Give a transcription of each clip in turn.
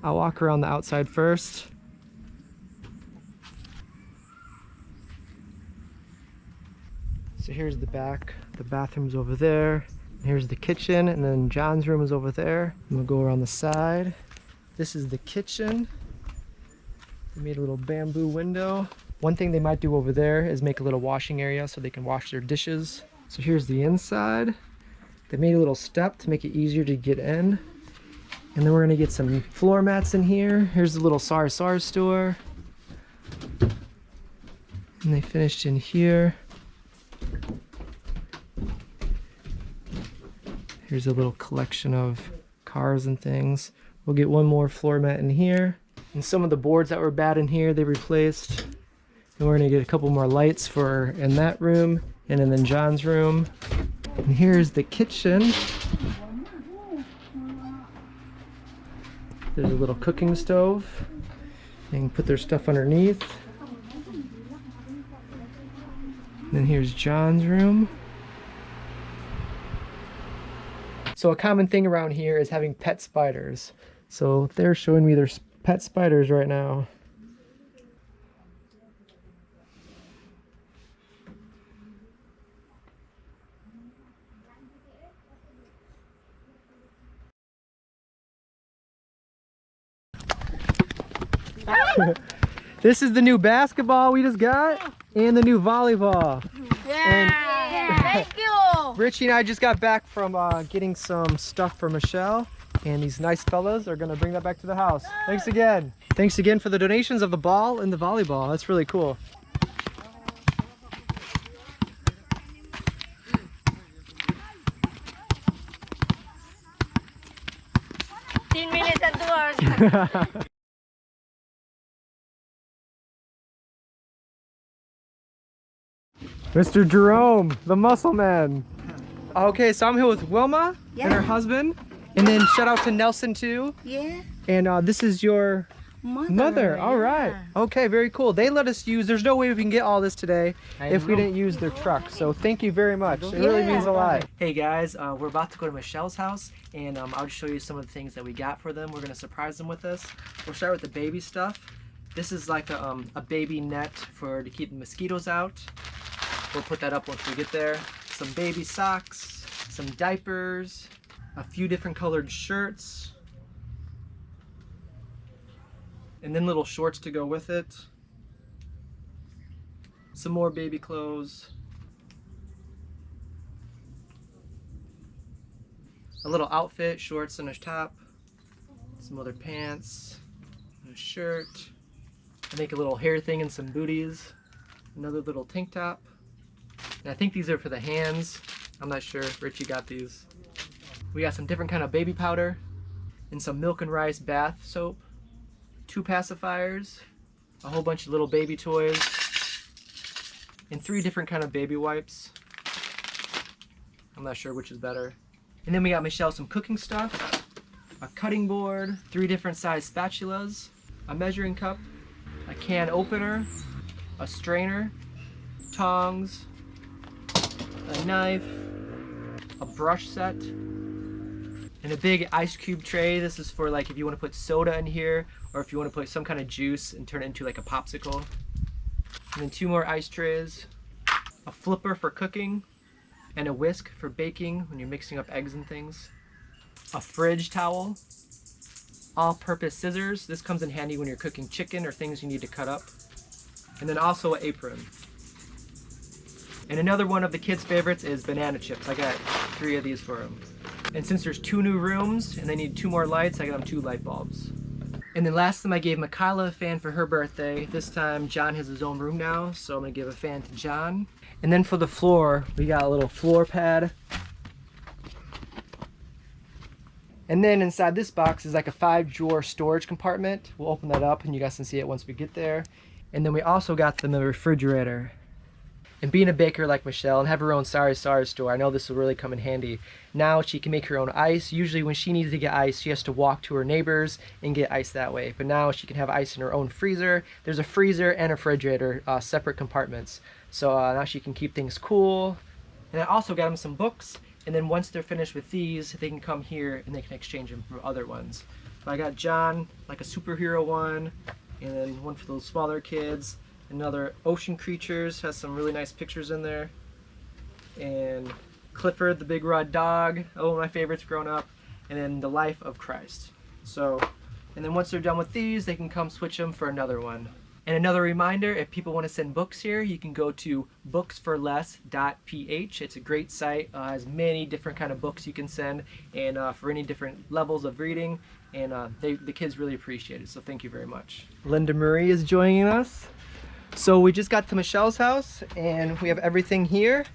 I'll walk around the outside first. So here's the back. The bathroom's over there. Here's the kitchen, and then John's room is over there. I'm gonna go around the side. This is the kitchen. They made a little bamboo window. One thing they might do over there is make a little washing area so they can wash their dishes. So here's the inside. They made a little step to make it easier to get in. And then we're gonna get some floor mats in here. Here's the little SAR store. And they finished in here. Here's a little collection of cars and things. We'll get one more floor mat in here. And some of the boards that were bad in here, they replaced. And we're gonna get a couple more lights for in that room and in John's room. And here's the kitchen. There's a little cooking stove. They can put their stuff underneath. And then here's John's room. So a common thing around here is having pet spiders. So they're showing me their pet spiders right now. This is the new basketball we just got and the new volleyball. Yeah, thank you. Richie and I just got back from getting some stuff for Michelle, and these nice fellas are gonna bring that back to the house. Thanks again. Thanks again for the donations of the ball and the volleyball. That's really cool. Minutes at work. Mr. Jerome, the muscle man. Okay, so I'm here with Wilma and her husband. And then shout out to Nelson too. Yeah. And this is your mother. All right. Yeah. Okay, very cool. They let us use, there's no way we can get all this today if we didn't use their truck. So thank you very much. It really means a lot. Hey guys, we're about to go to Michelle's house, and I'll show you some of the things that we got for them. We're gonna surprise them with this. We'll start with the baby stuff. This is like a baby net to keep the mosquitoes out. We'll put that up once we get there. Some baby socks, some diapers, a few different colored shirts, and then little shorts to go with it. Some more baby clothes. A little outfit, shorts and a top. Some other pants, and a shirt. I think a little hair thing and some booties. Another little tank top. And I think these are for the hands. I'm not sure. Richie got these. We got some different kind of baby powder and some milk and rice bath soap, 2 pacifiers, a whole bunch of little baby toys, and 3 different kind of baby wipes. I'm not sure which is better. And then we got Michelle some cooking stuff, a cutting board, 3 different size spatulas, a measuring cup, a can opener, a strainer, tongs, a knife, a brush set, and a big ice cube tray. This is for like if you want to put soda in here, or if you want to put some kind of juice and turn it into like a popsicle. And then 2 more ice trays, a flipper for cooking, and a whisk for baking when you're mixing up eggs and things, a fridge towel, all-purpose scissors. This comes in handy when you're cooking chicken or things you need to cut up, and then also an apron. And another one of the kids' favorites is banana chips. I got 3 of these for them. And since there's 2 new rooms and they need 2 more lights, I got them 2 light bulbs. And then last time I gave Mikayla a fan for her birthday. This time John has his own room now, so I'm gonna give a fan to John. And then for the floor, we got a little floor pad. And then inside this box is like a 5-drawer storage compartment. We'll open that up and you guys can see it once we get there. And then we also got them a refrigerator. And being a baker like Michelle and have her own Sorry store, I know this will really come in handy. Now she can make her own ice. Usually when she needs to get ice, she has to walk to her neighbors and get ice that way. But now she can have ice in her own freezer. There's a freezer and a refrigerator, separate compartments. So now she can keep things cool. And I also got them some books. And then once they're finished with these, they can come here and they can exchange them for other ones. I got John like a superhero one, and then one for those smaller kids. Another ocean creatures, has some really nice pictures in there. And Clifford the big red dog, one of my favorites growing up. And then the life of Christ. So, and then once they're done with these, they can come switch them for another one. And another reminder, if people want to send books here, you can go to booksforless.ph. It's a great site, has many different kind of books you can send, and for any different levels of reading, and the kids really appreciate it, so thank you very much. Linda Marie is joining us. So we just got to Michelle's house, and we have everything here.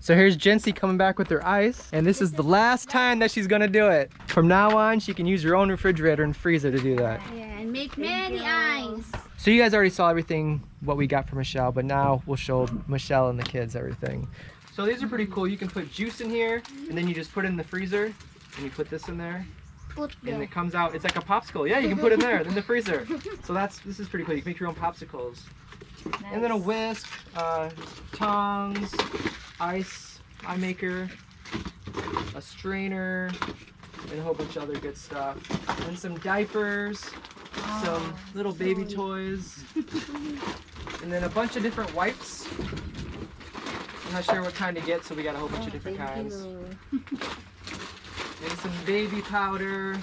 So here's Jency coming back with her ice, and this is the last time that she's gonna do it. From now on, she can use her own refrigerator and freezer to do that. Yeah, and make many eyes. So you guys already saw everything, what we got for Michelle, but now we'll show Michelle and the kids everything. So these are pretty cool. You can put juice in here, and then you just put it in the freezer, and you put this in there, and it comes out, it's like a popsicle. Yeah, you can put it in there, in the freezer. So this is pretty cool. You can make your own popsicles. Nice. And then a whisk, tongs, ice maker, a strainer, and a whole bunch of other good stuff. And some diapers, some little baby toys, and then a bunch of different wipes. I'm not sure what kind to get, so we got a whole bunch of different kinds. And some baby powder,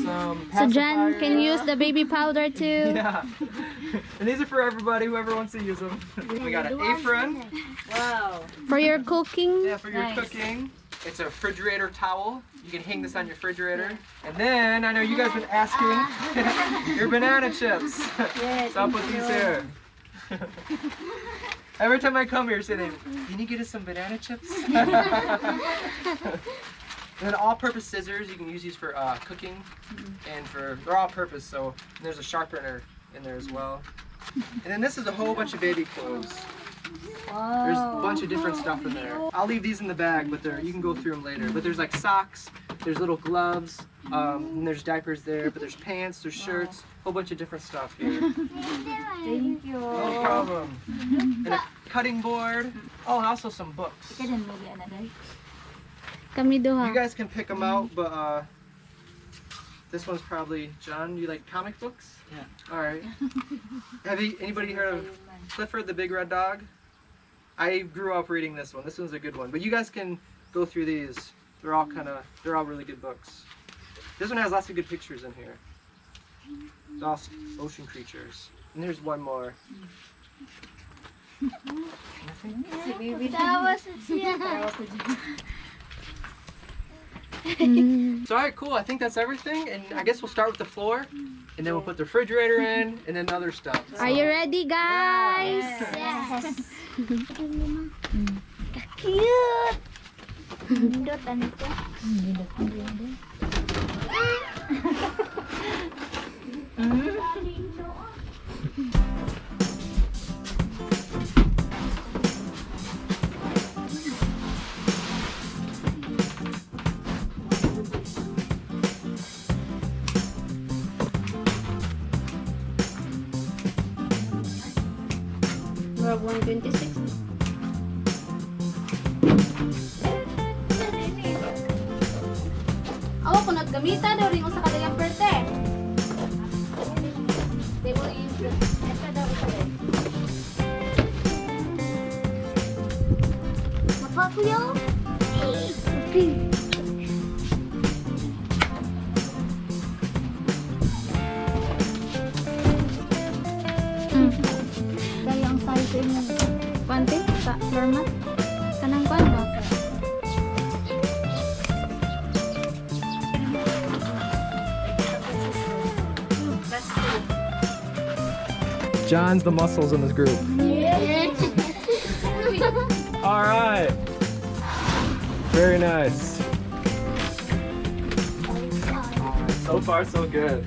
some pacifier. So Jen can use the baby powder too. Yeah. And these are for everybody, whoever wants to use them. We got an apron. Wow. For your cooking? Yeah, for your cooking. It's a refrigerator towel. You can hang this on your refrigerator. And then, I know you guys have been asking, your banana chips. Yes, so I'll put these here. Every time I come here, say, can you get us some banana chips? And then all-purpose scissors, you can use these for cooking, and they're all-purpose, so there's a sharpener in there as well. And then this is a whole bunch of baby clothes. There's a bunch of different stuff in there. I'll leave these in the bag, but you can go through them later. But there's like socks, there's little gloves, and there's diapers there, but there's pants, there's shirts, a whole bunch of different stuff here. Thank you. No problem. And a cutting board. Oh, and also some books. You guys can pick them out, but this one's probably, John, you like comic books? Yeah. Alright. Anybody heard of Clifford the Big Red Dog? I grew up reading this one. This one's a good one. But you guys can go through these. They're all really good books. This one has lots of good pictures in here. It's all ocean creatures. And there's one more. So alright, cool. I think that's everything, and I guess we'll start with the floor, and then we'll put the refrigerator in, and then other stuff. Are you ready, guys? Yes. Cute. We have 126. Awa ko naggamita daw rin sa kadagang perte. They will use the ito daw ito eh. Mapakuyo? Okay. Kaya ang size mo. Pante? Sa floor mat? Kanang kwan ba? John's the muscles in this group. Yes. All right. Very nice. So far, so good.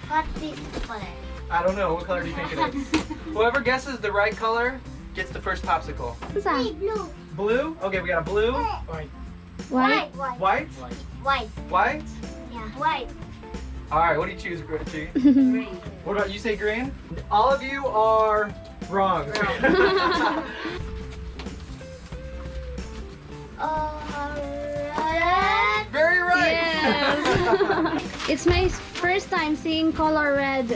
What's this color? I don't know. What color do you think it is? Whoever guesses the right color gets the first popsicle. Blue. Blue? Okay, we got a blue. White. White? White. White? Yeah. White. All right, what do you choose, Richie? Green. What about you? Say green? All of you are wrong. Red. Very right. Yes. It's my first time seeing color red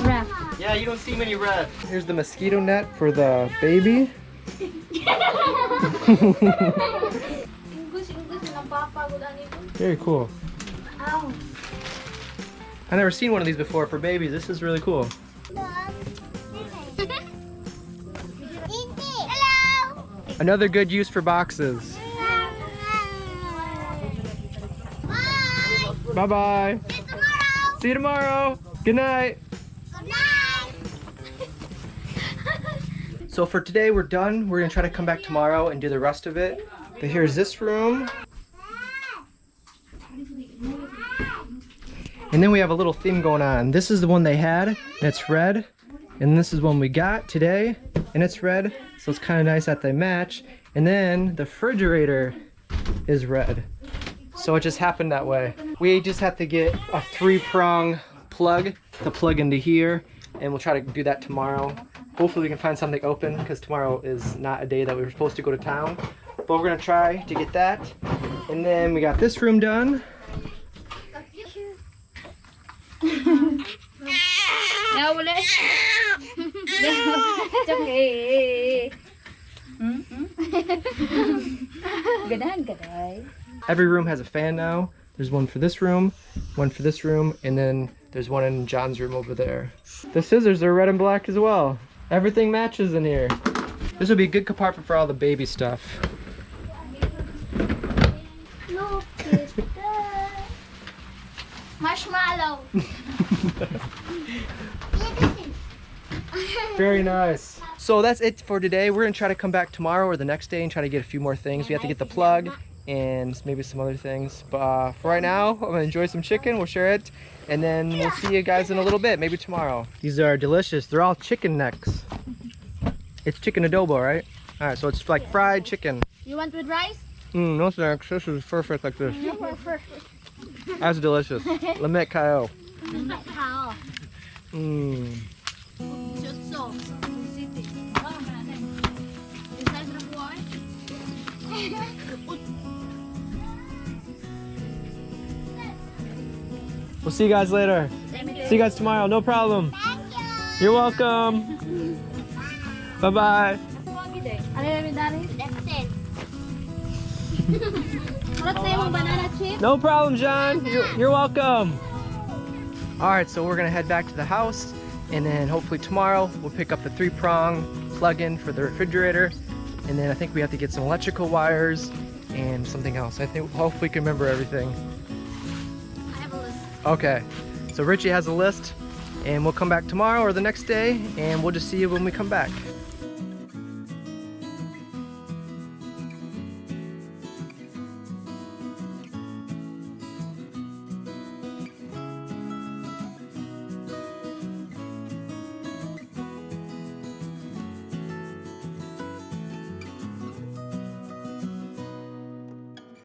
wrap. Yeah, you don't see many red. Here's the mosquito net for the baby. Very cool. Oh. I've never seen one of these before for babies. This is really cool. Hello. Another good use for boxes. Bye. Bye-bye. See you tomorrow. See you tomorrow. Good night. Good night. So for today, we're done. We're gonna try to come back tomorrow and do the rest of it. But here's this room. And then we have a little theme going on. This is the one they had, and it's red. And this is one we got today, and it's red. So it's kind of nice that they match. And then the refrigerator is red. So it just happened that way. We just have to get a 3-prong plug to plug into here, and we'll try to do that tomorrow. Hopefully we can find something open, because tomorrow is not a day that we were supposed to go to town. But we're gonna try to get that. And then we got this room done. No, ulit. It's okay. Ganahan ka, day. Every room has a fan now. There's one for this room, one for this room, and then there's one in John's room over there. The scissors are red and black as well. Everything matches in here. This would be a good compartment for all the baby stuff. Look at that. Marshmallow. Very nice. So that's it for today. We're gonna try to come back tomorrow or the next day and try to get a few more things. We have to get the plug and maybe some other things. But for right now, I'm gonna enjoy some chicken. We'll share it, and then we'll see you guys in a little bit, maybe tomorrow. These are delicious. They're all chicken necks. It's chicken adobo, right? All right, so it's like fried chicken. You want with rice? No snacks. This is perfect like this. That's delicious. Lamette Kyle. How? Mmm. We'll see you guys later. See you guys tomorrow. No problem. Thank you. You're welcome. Bye-bye. Ano yung dali? Dustin. Harap tayo mong banana chip. No problem, John. You're welcome. All right, so we're gonna head back to the house, and then hopefully tomorrow we'll pick up the 3-prong plug-in for the refrigerator, and then I think we have to get some electrical wires and something else. I think hopefully we can remember everything. I have a list. Okay, so Richie has a list, and we'll come back tomorrow or the next day, and we'll just see you when we come back.